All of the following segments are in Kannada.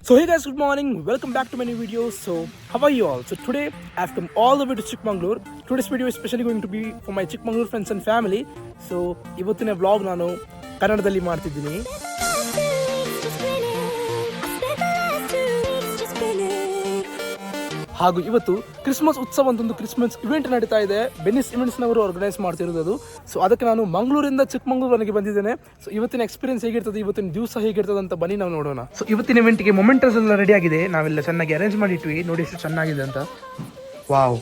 So hey guys, good morning. Welcome back to my new video. So how are you all? So today I've come all the way to Chikmagalur. Today's video is especially going to be for my Chikmagalur friends and family. So ಇವತ್ತಿನ ವ್ಲಾಗ್ ನಾನು ಕನ್ನಡದಲ್ಲಿ ಮಾಡ್ತಿದ್ದೀನಿ. ಹಾಗೂ ಇವತ್ತು ಕ್ರಿಸ್ಮಸ್ ಉತ್ಸವ ಅಂತ ಒಂದು ಕ್ರಿಸ್ಮಸ್ ಇವೆಂಟ್ ನಡೀತಾ ಇದೆ. ಬೆನ್ನಿಸ್ ಇವೆಂಟ್ಸ್ನವರು ಆರ್ಗನೈಸ್ ಮಾಡ್ತಿರೋದು ಅದು. ಸೊ ಅದಕ್ಕೆ ನಾನು ಮಂಗಳೂರಿಂದ ಚಿಕ್ಕಮಂಗ್ಳೂರಿಗೆ ಬಂದಿದ್ದೇನೆ. ಸೊ ಇವತ್ತಿನ ಎಕ್ಸ್ಪೀರಿಯನ್ಸ್ ಹೇಗಿರ್ತದೆ, ಇವತ್ತಿನ ದಿವಸ ಹೇಗಿರ್ತದೆ ಅಂತ ಬನ್ನಿ ನಾವು ನೋಡೋಣ. ಸೊ ಇವತ್ತಿನ ಇವೆಂಟ್ಗೆ ಮೊಮೆಂಟಸ್ ಎಲ್ಲ ರೆಡಿ ಆಗಿದೆ. ನಾವೆಲ್ಲ ಚೆನ್ನಾಗಿ ಅರೇಂಜ್ ಮಾಡಿಟ್ವಿ. ನೋಡಿ ಎಷ್ಟು ಚೆನ್ನಾಗಿದೆ ಅಂತ. ವಾವ್.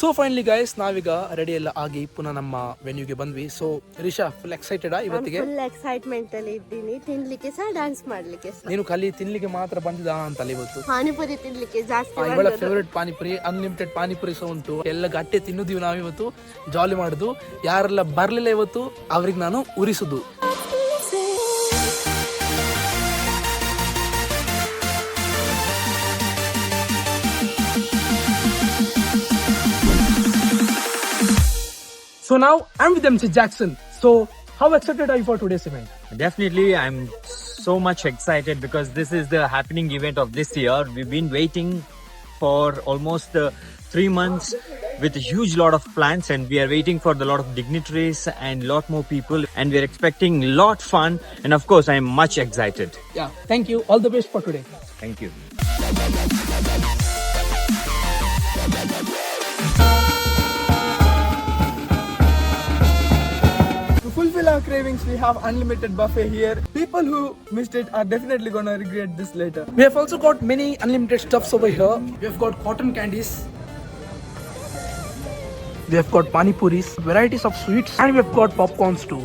ಸೊ ಫೈನಲಿ ಗೈಸ್, ನಾವೀಗ ರೆಡಿ ಎಲ್ಲ ಆಗಿ ಪುನಃ ನಮ್ಮ ವೆನ್ಯೂಗೆ ಬಂದ್ವಿ. ಸೊ ರಿಷಾ ಫುಲ್ ಎಕ್ಸೈಟೆಡ್ ಇವತ್ತಿಗೆ? ಫುಲ್ ಎಕ್ಸೈಟ್ಮೆಂಟ್ ಅಲ್ಲಿ ಇದ್ದೀನಿ. ತಿನ್ಲಿಕ್ಕೆ ಸಹ ಡ್ಯಾನ್ಸ್ ಮಾಡ್ಲಿಕ್ಕೆ ಸಹ. ನೀನು ಖಾಲಿ ತಿನ್ಲಿಕ್ಕೆ ಮಾತ್ರ ಬಂದಿದ್ದ ಅಂತಲ್ಲ ಇವತ್ತು? ಪಾನಿಪುರಿ ತಿನ್ಲಿಕ್ಕೆ ಜಾಸ್ತಿ. ಇವಳ ಫೇವರೇಟ್ ಪಾನಿಪುರಿ, ಅನ್ಲಿಮಿಟೆಡ್ ಪಾನಿಪುರಿ ಸಹ ಉಂಟು. ಎಲ್ಲ ಗಟ್ಟೆ ತಿನ್ನುದೀವಿ ನಾವಿವತ್ತು, ಜಾಲಿ ಮಾಡುದು. ಯಾರೆಲ್ಲ ಬರ್ಲಿಲ್ಲ ಇವತ್ತು ಅವ್ರಿಗೆ ನಾನು ಉರಿಸುದು. So now I'm with MC Jackson. So how excited are you for today's event? Definitely, I'm so much excited because this is the happening event of this year. We've been waiting for almost 3 months with a huge lot of plans, and we are waiting for the lot of dignitaries and lot more people, and we're expecting lot fun, and of course I'm much excited. Yeah, thank you. All the best for today. Thank you. To fulfill our cravings, we have unlimited buffet here. People who missed it are definitely gonna regret this later. We have also got many unlimited stuffs over here. We have got cotton candies. We have got pani puris, varieties of sweets, and we have got popcorns too.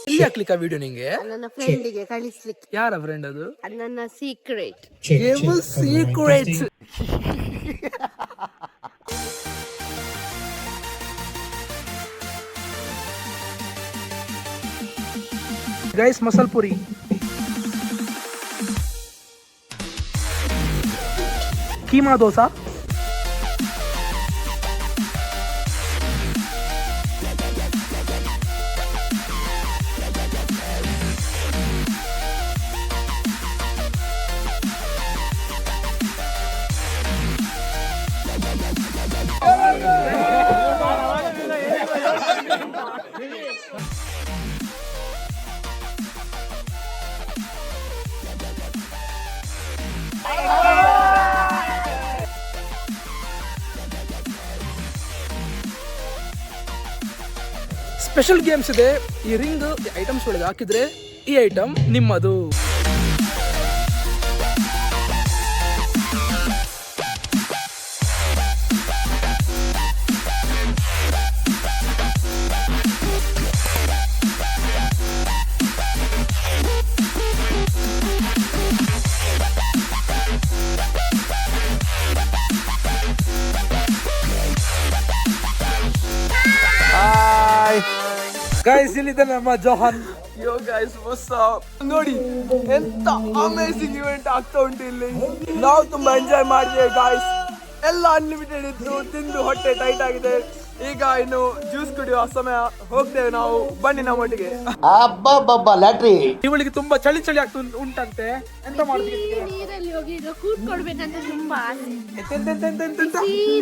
ಇಲ್ಲಿ ಹಾಕ್ಲಿಕ್ಕ ವಿಡಿಯೋ ನಿಂಗೆ? ನನ್ನ ಫ್ರೆಂಡಿಗೆ ಕಳಿಸ್ಲಿಕ್ಕೆ. ಯಾರ ಫ್ರೆಂಡ್ ಅದು? ನನ್ನ secret. Secrets. Guys, masala Puri, keema dosa, special games ಇದೆ. ಈ ರಿಂಗ್ ಐಟಮ್ಸ್ ಒಳಗೆ ಹಾಕಿದ್ರೆ ಈ ಐಟಮ್ ನಿಮ್ಮದು. ಗೈಸ್, ಇಲ್ಲಿದೆ ನಮ್ಮ Johan. Yo guys, what's up? ನೋಡಿ ಎಂತ ಅಮೇಜಿಂಗ್ ಇವೆಂಟ್ ಆಗ್ತಾ ಉಂಟು ಇಲ್ಲಿ. ನಾವು ತುಂಬಾ ಎಂಜಾಯ್ ಮಾಡಿದ್ದೇವೆ ಗಾಯ್ಸ್. ಎಲ್ಲ ಅನ್ಲಿಮಿಟೆಡ್ ಇತ್ತು, ತಿಂದು ಹೊಟ್ಟೆ ಟೈಟ್ ಆಗಿದೆ. ಈಗ ಇನ್ನು ಜ್ಯೂಸ್ ಕುಡಿಯುವ ಸಮಯ. ಹೋಗ್ತೇವೆ ನಾವು, ಬನ್ನಿ ನಮ್ಮೊಟ್ಟಿಗೆ. ಇವಳಿಗೆ ತುಂಬಾ ಚಳಿ ಚಳಿ ಆಗ್ತಾ ಉಂಟಂತೆ. ಎಂತ ಮಾಡ್ತೀವಿ? ನೀರಲ್ಲಿ ಹೋಗಿ ಈಗ ಕೂತ್ಕೊಡ್ಬೇಕಂತ ತುಂಬಾ ಆಸೆ. ಎಂತೆಂತೆಂತೆಂತೆಂತ?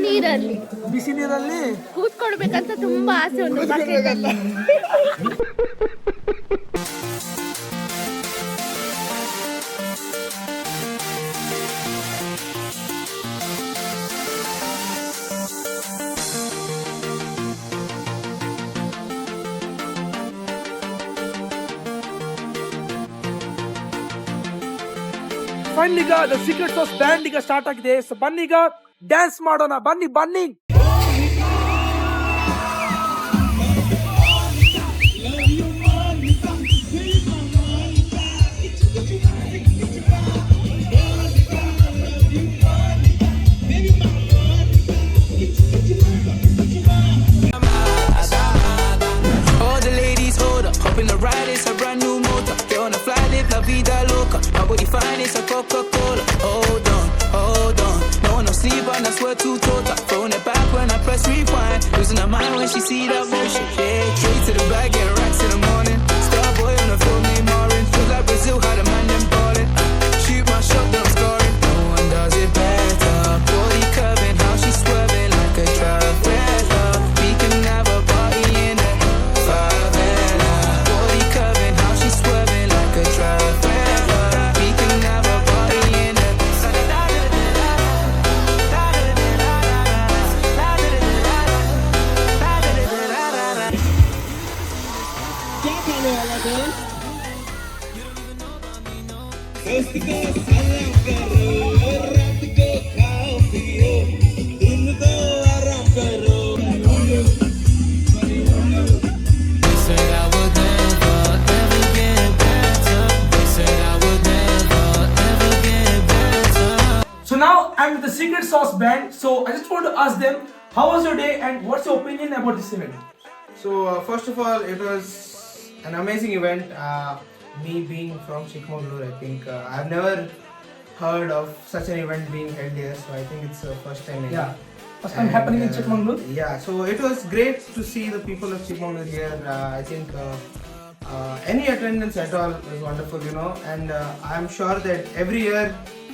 ನೀರಲ್ಲಿ, ಬಿಸಿ ನೀರಲ್ಲಿ ಕೂತ್ಕೊಡ್ಬೇಕಂತ ತುಂಬಾ ಆಸೆ ಉಂಟು ಬಕೆಟ್ ಅಲ್ಲಿ. ಬನ್ನೀಗ ದ ಸೀಕ್ರೆಟ್ಸ್ ಆಫ್ ಬ್ಯಾಂಡ್ ಈಗ ಸ್ಟಾರ್ಟ್ ಆಗಿದೆ. ಸೊ ಬನ್ನೀಗ ಡ್ಯಾನ್ಸ್ ಮಾಡೋಣ. ಬನ್ನಿ ಬನ್ನಿ. when she see that motion. Yeah, straight to the bag, get racks in the morning. Starboy on the field, name Orange. Feel like Brazil, how the man them ballin'. Shoot my shot, then I'm scoring. No one does it better. Body curving, how she swerving like a Caravella. We can have a party in the favela. Body curving, how she swerving like a Caravella. We can have a party in the So now I'm with the Secret Sauce band. So I just want to ask them, how was your day and what's your opinion about this event? So first of all, it was an amazing event. Me being from Chikmagalur, I think I've never heard of such an event being held here. So I think it's the first time. Yeah, first time happening in Chikmagalur. Yeah, so it was great to see the people of Chikmagalur here. I think any attendance at all was wonderful, you know, and I'm sure that every year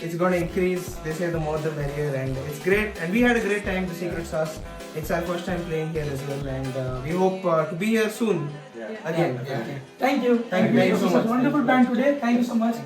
it's going to increase. They say the more the merrier, and it's great. And we had a great time to Secret Sauce. It's our first time playing here as well, and we hope to be here soon again. Okay. Thank you. Thank you so much. Wonderful band today. Thank you so much.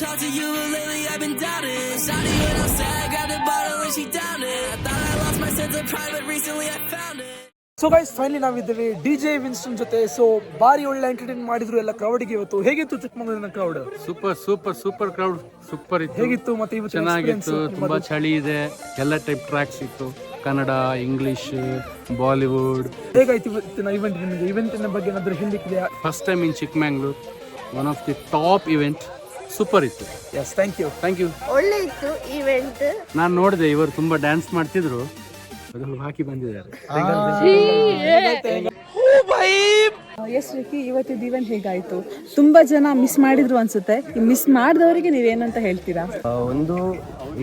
Talk to you, but lately I've been doubting. Shawty when I'm sad, grabbed a bottle and she downed it. I thought I lost my sense of pride, but recently I found it. So guys finally ನಾವಿದ್ದೇವೆ DJ ವಿನ್ಸ್ಟನ್ ಜೊತೆ. ಸೊ ಬಾರಿ ಒಳ್ಳೆ ಎಂಟರ್ಟೈನ್ ಮಾಡಿದ್ರು ಎಲ್ಲ ಕ್ರೌಡ್ಗೆ ಇವತ್ತು. ಹೇಗಿತ್ತು ಚಿಕ್ಕಮಗಳೂರಿನ ಕ್ರೌಡ್? ಸೂಪರ್ ಕ್ರೌಡ್ ಸೂಪರ್ ಇತ್ತು. ಹೇಗಿತ್ತು ಮತ್ತೆ ಇವತ್ತು ಚೆನ್ನಾಗಿತ್ತು. ತುಂಬಾ ಚಳಿ ಇದೆ. ಎಲ್ಲ ಟೈಪ್ ಟ್ರ್ಯಾಕ್ಸ್ ಇತ್ತು, ಕನ್ನಡ, ಇಂಗ್ಲಿಷ್, ಬಾಲಿವುಡ್. ಹೇಗಾಯ್ತು ಇವತ್ತಿನ ಇವೆಂಟ್? ನಿಮಗೆ ಇವೆಂಟಿನ ಬಗ್ಗೆ ಏನಾದರೂ ಹೇಳಲಿಕ್ಕಿದೆಯಾ? First time in Chikmagalur, one of the top event. Super ಇತ್ತು. Yes, thank you. ಒಳ್ಳೆ ಇತ್ತು ಇವೆಂಟ್. ನಾನು ನೋಡಿದೆ, ಇವರು ತುಂಬಾ ಡ್ಯಾನ್ಸ್ ಮಾಡ್ತಿದ್ರು, ಅದು ಹಾಕಿ ಬಂದಿದ್ದಾರೆ. ಎಸ್ ರಿಕಿ, ಇವತ್ತಿನ ಇವೆಂಟ್ ಹೇಗಾಯ್ತು? ತುಂಬಾ ಜನ ಮಿಸ್ ಮಾಡಿದ್ರು ಅನ್ಸುತ್ತೆ. ಮಿಸ್ ಮಾಡಿದವರಿಗೆ ನೀವೇನಂತ ಹೇಳ್ತೀರಾ? ಒಂದು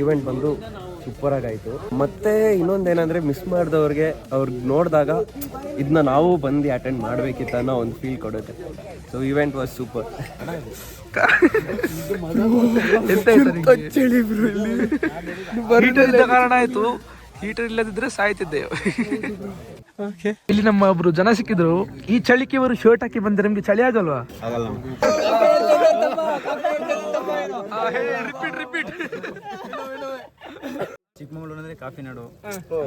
ಇವೆಂಟ್ ಬಂದು ಸೂಪರ್ ಆಗಾಯ್ತು. ಮತ್ತೆ ಇನ್ನೊಂದೇನಂದ್ರೆ ಮಿಸ್ ಮಾಡಿದವ್ರಿಗೆ ಅವ್ರಿಗೆ ನೋಡಿದಾಗ ಇದನ್ನ ನಾವು ಬಂದು ಅಟೆಂಡ್ ಮಾಡ್ಬೇಕಿತ್ತ ಅನ್ನೋ ಒಂದು ಫೀಲ್ ಕೊಡುತ್ತೆ. So event was super. ಕಾರಣ ಆಯ್ತು, ಹೀಟರ್ ಇಲ್ಲದಿದ್ರೆ ಸಾಯ್ತಿದ್ದೆ. ಇಲ್ಲಿ ನಮ್ಮ ಒಬ್ರು ಜನ ಸಿಕ್ಕಿದ್ರು. ಈ ಚಳಿಕೆ ಇವರು ಶರ್ಟ್ ಹಾಕಿ ಬಂದ್ರೆ ನಿಮ್ಗೆ ಚಳಿ ಆಗಲ್ವಾ? ರಿಪೀಟ್. ಚಿಕ್ಕಮಗಳೂರು ಅಂದ್ರೆ ಕಾಫಿ ನಾಡು.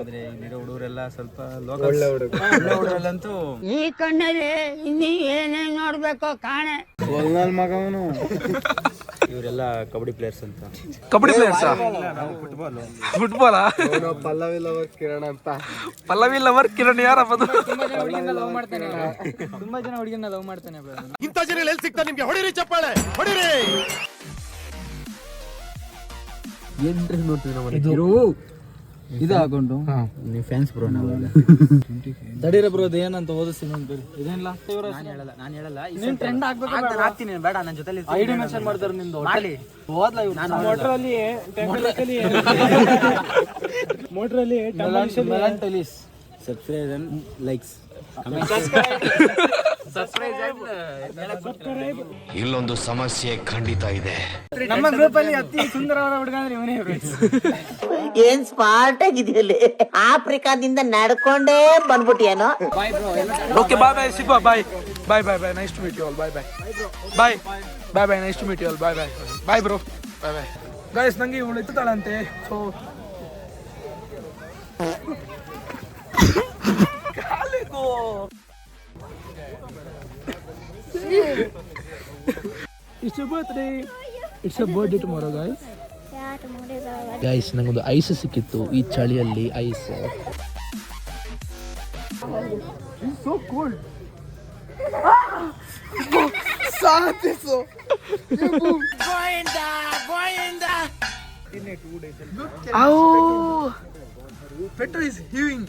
ಆದ್ರೆ ಇಲ್ಲಿರೋ ಹುಡುಗರೆಲ್ಲ ಸ್ವಲ್ಪ ಲೋಕಲ್ ಹುಡುಗರಲ್ಲಂತೂ ಈ ಕಣ್ಣಲ್ಲಿ ಇನ್ನೀ ಏನೇನ್ ನೋಡ್ಬೇಕು ಕಾಣೆ. ಮಗವನು ಇವರೆಲ್ಲ ಕಬಡ್ಡಿ ಪ್ಲೇಯರ್ಸ್ ಅಂತ. Kabaddi players? Football? Pallavi lover Kiran ಯಾರಪ್ಪ? ತುಂಬಾ ಜನ ಹುಡುಗಿನ ಲವ್ ಮಾಡ್ತಾನೆ. ಇಂಥ ಜನ ಎಲ್ಲಿ ಸಿಗ್ತಾರೆ ನಿಮ್ಗೆ? ಹೊಡಿರಿ ಚಪ್ಪಾಳೆ, ಹೊಡಿರಿ. ಇದು ಹಾಕೊಂಡು ನೀವು ಫ್ಯಾನ್ಸ್ ಬ್ರೋ. ನಾವೆಲ್ಲ ತಡೀರ ಬ್ರೋ, ಅದೇನಂತ ಓದಿಸ್ತೀನಿ ಅಂತ ಇದೇನಿಲ್ಲ. ನಾನು ಹೇಳಲ್ಲ. ನೀನು ಟ್ರೆಂಡ್ ಆಗ್ತೀನಿ, ಬೇಡ ನನ್ನ ಜೊತೆ ಐಡಿ ಮೆನ್ಷನ್ ಮಾಡ್ತಾರೆ ನಿಂದು. ಓದ್ಲಾ ಇವ್ರು ಮೋಟ್ರಲ್ಲಿ ಸಬ್ಸ್ಕ್ರೈಬ್ ಅಂಡ್ ಲೈಕ್ಸ್. ಇಲ್ಲೊಂದು ಸಮಸ್ಯೆ ಖಂಡಿತ ಇದೆ. ನಮ್ಮ ಗ್ರೂಪ್ ಅಲ್ಲಿ ಅತಿ ಸುಂದರವಾದ ಹುಡುಗ ಅಂದ್ರೆ ಇವನೇ. ಏನ್ ಸ್ಮಾರ್ಟ್ ಆಗಿದೆಯಲ್ಲಿ ಆಫ್ರಿಕಾದಿಂದ ನಡ್ಕೊಂಡೇ ಬಂದ್ಬಿಟ್ಟಿಯೇನೋ. ಓಕೆ ಬಾಯ್ ಬಾಯ್ ಸಿಗುವ bye bye bye bye nice to meet you all bye bye bye bye bye nice to meet you all bye bye bye bro bye bye guys. ನಂಗೆ ಇವಳು ಎತ್ತುತ್ತಾಳಂತೆ. So It's your birthday. It's your birthday tomorrow, guys. Guys ನಂಗೊಂದು ಐಸ್ ಸಿಕ್ಕಿತ್ತು ಈ ಚಳಿಯಲ್ಲಿ. Ice so cold. ಸಾತಿಸು Petrol is heaving.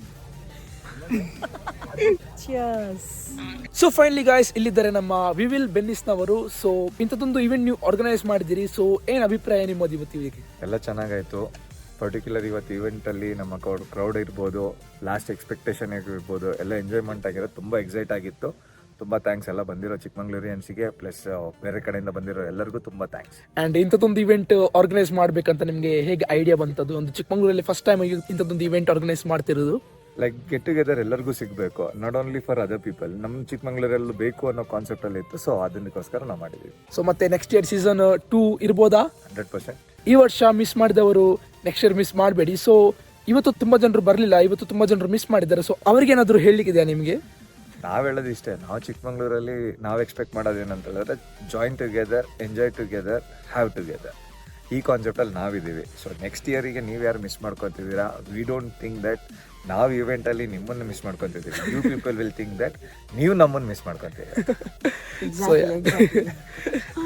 So finally guys, ಇಲ್ಲಿದ್ದಾರೆ ನಮ್ಮ ವಿವಿಲ್ ಬೆನ್ನಿಸ್ನವರು. ಸೊ ಇಂಥದ್ದೊಂದು ಇವೆಂಟ್ ನೀವು ಆರ್ಗನೈಸ್ ಮಾಡಿದ್ದೀರಿ. ಸೊ ಏನು ಅಭಿಪ್ರಾಯ ನಿಮ್ಮದು ಇವತ್ತಿಗೆ? ಎಲ್ಲ ಚೆನ್ನಾಗಾಯಿತು. ಪರ್ಟಿಕ್ಯುಲರ್ ಇವತ್ತು ಇವೆಂಟಲ್ಲಿ ನಮ್ಮ ಕ್ರೌಡ್ ಇರ್ಬೋದು, ಲಾಸ್ಟ್ ಎಕ್ಸ್ಪೆಕ್ಟೇಷನ್ ಇರ್ಬೋದು, ಎಲ್ಲ ಎಂಜಾಯ್ಮೆಂಟ್ ಆಗಿರೋದು. ತುಂಬ ಎಕ್ಸೈಟ್ ಆಗಿತ್ತು. ತುಂಬ ಥ್ಯಾಂಕ್ಸ್ ಎಲ್ಲ ಬಂದಿರೋ ಚಿಕ್ಕಮಂಗ್ಳೂರಿಯನ್ಸಿಗೆ, ಪ್ಲಸ್ ಬೇರೆ ಕಡೆಯಿಂದ ಬಂದಿರೋ ಎಲ್ಲರಿಗೂ ತುಂಬ ಥ್ಯಾಂಕ್ಸ್. ಆ್ಯಂಡ್ ಇಂಥದ್ದೊಂದು ಇವೆಂಟ್ ಆರ್ಗನೈಸ್ ಮಾಡಬೇಕಂತ ನಿಮಗೆ ಹೇಗೆ ಐಡಿಯಾ ಬಂತದ್ದು? ಒಂದು ಚಿಕ್ಕಮಂಗ್ಳೂರಲ್ಲಿ ಫಸ್ಟ್ ಟೈಮ್ ಇಂಥದ್ದೊಂದು ಇವೆಂಟ್ ಆರ್ಗನೈಸ್ ಮಾಡ್ತಿರೋದು. ಲೈಕ್ ಗೆಟ್ ಟುಗೆದರ್ ಎಲ್ಲರಿಗೂ ಸಿಗಬೇಕು, not only for other people. ನಮ್ಮ ಚಿಕ್ಕಮಂಗ್ಳೂರಲ್ಲೂ ಬೇಕು ಅನ್ನೋ ಕಾನ್ಸೆಪ್ಟಲ್ಲಿ ಇತ್ತು. ಸೊ ಅದಕ್ಕೋಸ್ಕರ ನಾವು ಮಾಡಿದ್ದೀವಿ. ಸೊ ಮತ್ತೆ ನೆಕ್ಸ್ಟ್ ಇಯರ್ ಸೀಸನ್ 2 ಇರ್ಬೋದಾ? 100%. ಈ ವರ್ಷ ಮಿಸ್ ಮಾಡಿದವರು ನೆಕ್ಸ್ಟ್ ಇಯರ್ ಮಿಸ್ ಮಾಡಬೇಡಿ. ಸೊ ಇವತ್ತು ತುಂಬ ಜನರು ಬರಲಿಲ್ಲ, ಇವತ್ತು ತುಂಬ ಜನರು ಮಿಸ್ ಮಾಡಿದ್ದಾರೆ. ಸೊ ಅವ್ರಿಗೇನಾದರೂ ಹೇಳಲಿಕ್ಕಿದೆಯಾ ನಿಮಗೆ? ನಾವು ಹೇಳೋದು ಇಷ್ಟೇ, ನಾವು ಚಿಕ್ಕಮಂಗ್ಳೂರಲ್ಲಿ ನಾವು ಎಕ್ಸ್ಪೆಕ್ಟ್ ಮಾಡೋದು ಏನಂತ ಹೇಳಿದ್ರೆ join together, enjoy together, have together. ಈ ಕಾನ್ಸೆಪ್ಟಲ್ಲಿ ನಾವಿದ್ದೀವಿ. ಸೊ ನೆಕ್ಸ್ಟ್ ಇಯರಿಗೆ ನೀವು ಯಾರು ಮಿಸ್ ಮಾಡ್ಕೊತಿದ್ದೀರಾ, ವಿ ಡೋಂಟ್ ಥಿಂಕ್ ದಟ್ ನಾವು ಇವೆಂಟಲ್ಲಿ ನಿಮ್ಮನ್ನು ಮಿಸ್ ಮಾಡ್ಕೊತಿದ್ದೀವಿ. You people will think that ನೀವು ನಮ್ಮನ್ನು ಮಿಸ್ ಮಾಡ್ಕೊತೀವಿ. So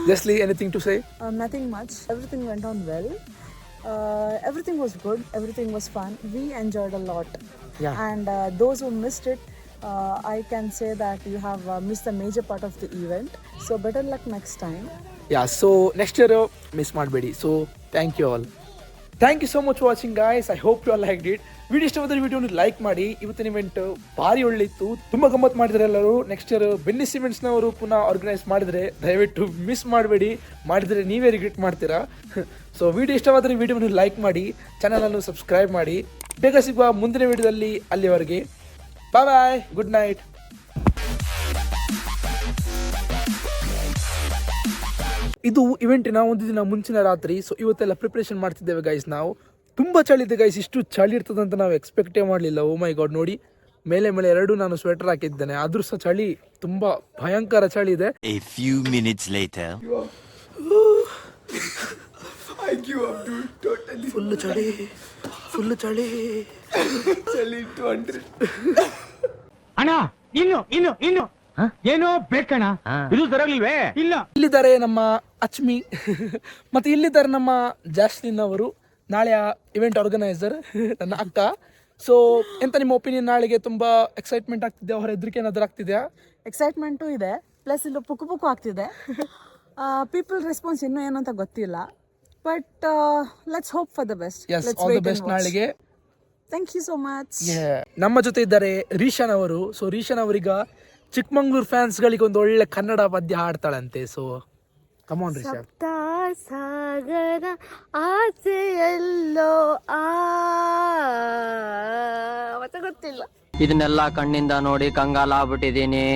Jasli, anything to say? Nothing much. Everything went on well. Everything was good. Everything was fun. We enjoyed a lot. Yeah. And those who missed it, I can say that you have missed a major part of the event. So better luck next time. Yeah, so next year miss ಮಾಡಬೇಡಿ. So thank you all. Thank you so much for watching, guys. I hope you all liked it. Video ಇಷ್ಟವಾದರೆ ವಿಡಿಯೋನ ಲೈಕ್ ಮಾಡಿ. ಇವತ್ತಿನ ಇವೆಂಟ್ ಭಾರಿ ಒಳ್ಳೆಯಿತ್ತು, ತುಂಬ ಗಮ್ಮತ್ತು ಮಾಡಿದರೆ ಎಲ್ಲರೂ. ನೆಕ್ಸ್ಟ್ ಇಯರ್ ಬೆನ್ನಿಸ್ ಇವೆಂಟ್ಸ್ನವರು ಪುನಃ ಆರ್ಗನೈಸ್ ಮಾಡಿದರೆ ದಯವಿಟ್ಟು ಮಿಸ್ ಮಾಡಬೇಡಿ. ಮಾಡಿದರೆ ನೀವೇ ರಿಗ್ರೆಟ್ ಮಾಡ್ತೀರಾ. ಸೊ ವಿಡಿಯೋ ಇಷ್ಟವಾದರೆ ವಿಡಿಯೋನ ಲೈಕ್ ಮಾಡಿ, ಚಾನಲನ್ನು ಸಬ್ಸ್ಕ್ರೈಬ್ ಮಾಡಿ. ಬೇಗ ಸಿಗುವ ಮುಂದಿನ ವಿಡಿಯೋದಲ್ಲಿ. ಅಲ್ಲಿವರೆಗೆ ಬಾಯ್ ಬಾಯ್, ಗುಡ್ ನೈಟ್. ಇದು ಇವೆಂಟಿನ ಒಂದು ದಿನ ಮುಂಚಿನ ರಾತ್ರಿ. ಸೊ ಇವತ್ತೆಲ್ಲ ಪ್ರಿಪ್ರೇಷನ್ ಮಾಡ್ತಿದ್ದೇವೆ ಗೈಸ್. ನಾವು ತುಂಬ ಚಳಿ ಇದೆ ಗೈಸ್. ಇಷ್ಟು ಚಳಿ ಇರ್ತದಂತ ನಾವು ಎಕ್ಸ್ಪೆಕ್ಟೇ ಮಾಡಲಿಲ್ಲ. ಓ ಮೈ ಗಾಡ್, ನೋಡಿ ಮೇಲೆ ಎರಡು ನಾನು ಸ್ವೆಟರ್ ಹಾಕಿದ್ದೇನೆ, ಆದ್ರೂ ಸಹ ಚಳಿ ತುಂಬ ಭಯಂಕರ ಚಳಿ ಇದೆ. A few minutes later. Full ಚಳಿ, ಫುಲ್ ಚಳಿ, ಚಳಿ 200. ಅಣ್ಣ ಇನ್ನು ಏನೋ ಬೇಕಣ್ಣ, ಇದು ಸರಿಯಾಗಿಲ್ವೇ? ಇಲ್ಲ. ಇಲ್ಲಿದ್ದಾರೆ ನಮ್ಮ ಅಚ್ಮಿ ಮತ್ತೆ ಇಲ್ಲಿದ್ದಾರೆ ನಮ್ಮ ಜಾಸ್ಲಿನ್ ಅವರು, ನಾಳೆಯ ಇವೆಂಟ್ ಆರ್ಗನೈಸರ್, ನನ್ನ ಅಕ್ಕ. ಸೊ ಎಂತ ನಿಮ್ಮ ಒಪಿನಿಯನ್? ನಾಳೆಗೆ ತುಂಬಾ ಎಕ್ಸೈಟ್ಮೆಂಟ್ ಆಗ್ತಿದೆ, ಅವರ ಹೆದರಿಕೆ ಏನಾದರೂ ಆಗ್ತಿದೆಯಾ? ಎಕ್ಸೈಟ್ಮೆಂಟು ಇದೆ, ಪ್ಲಸ್ ಇಲ್ಲಿ ಪುಕ್ಕು ಆಗ್ತಿದೆ. ಪೀಪಲ್ ರೆಸ್ಪಾನ್ಸ್ ಇನ್ನೂ ಏನು ಅಂತ ಗೊತ್ತಿಲ್ಲ, but let's hope for the best. Yes, all the best ನಾಳೆಗೆ. Thank you so much. ನಮ್ಮ ಜೊತೆ ಇದ್ದಾರೆ ರೀಶಾನ್ ಅವರು. ಸೊ ರೀಶಾನ್ ಅವರೀಗ ಚಿಕ್ಕಮಂಗ್ಳೂರು ಫ್ಯಾನ್ಸ್ಗಳಿಗೆ ಒಂದು ಒಳ್ಳೆ ಕನ್ನಡ ಪದ್ಯ ಹಾಡ್ತಾಳಂತೆ. ಸೊ ಕಮಾನ್ ರೀಶಾನ್. ಸಪ್ತ ಸಾಗರ ಆಸೆಯಲ್ಲೋ ಮತ್ತೆ ಗೊತ್ತಿಲ್ಲ. ಇದನ್ನೆಲ್ಲ ಕಣ್ಣಿಂದ ನೋಡಿ ಕಂಗಾಲ ಆಗ್ಬಿಟ್ಟಿದೀನಿ.